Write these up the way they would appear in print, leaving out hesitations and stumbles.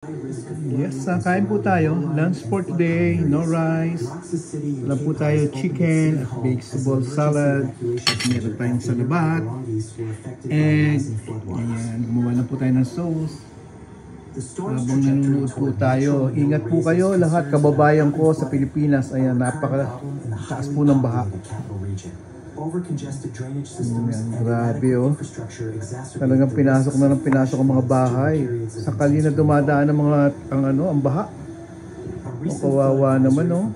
Yes, kain po tayo. Lunch for today, no rice. Wala po tayo chicken at vegetable salad. At meron tayong salabat. Egg. Ayan, gumawa na po tayo ng sauce. Habang nanonood po tayo, ingat po kayo lahat kababayan ko sa Pilipinas. Ayan, napaka-taas po ng baha. Ayan, grabe oh. Talagang pinasok ang mga bahay. Sakali na dumadaan ang baha. Kawawa naman oh.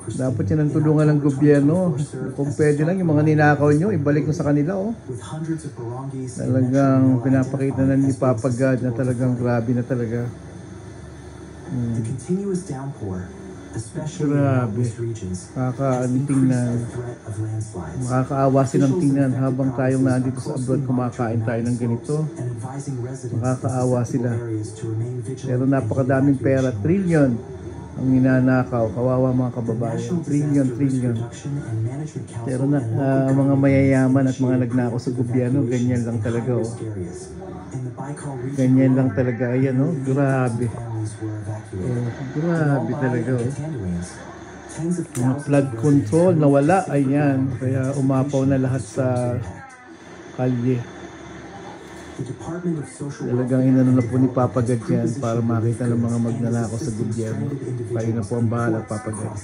Dapat yan ang tulungan ng gobyerno. Kung pwede lang yung mga ninakaw nyo, ibalik mo sa kanila oh. Talagang pinapakita na ni Papa God na talagang grabe na talaga. Grabe. Tingnan. Makakaawa silang tingnan habang tayong nandito sa abroad kumakain tayo ng ganito. Makakaawa sila. Pero napakadaming pera, trillion ang ninanakaw. Kawawa mga kababayan. Trillion. Pero mga mayayaman at mga nagnakaw sa gobyerno, ganyan lang talaga oh. Ganyan lang talaga. Ayan oh, grabe. Grabe talaga oh. Mga flood control nawala, ayan. Kaya umapaw na lahat sa kalye. Talagang inano na po ni Papa God yan para makita ng mga magnanakaw sa gobyerno. Kayo na po ang bahala, Papa God.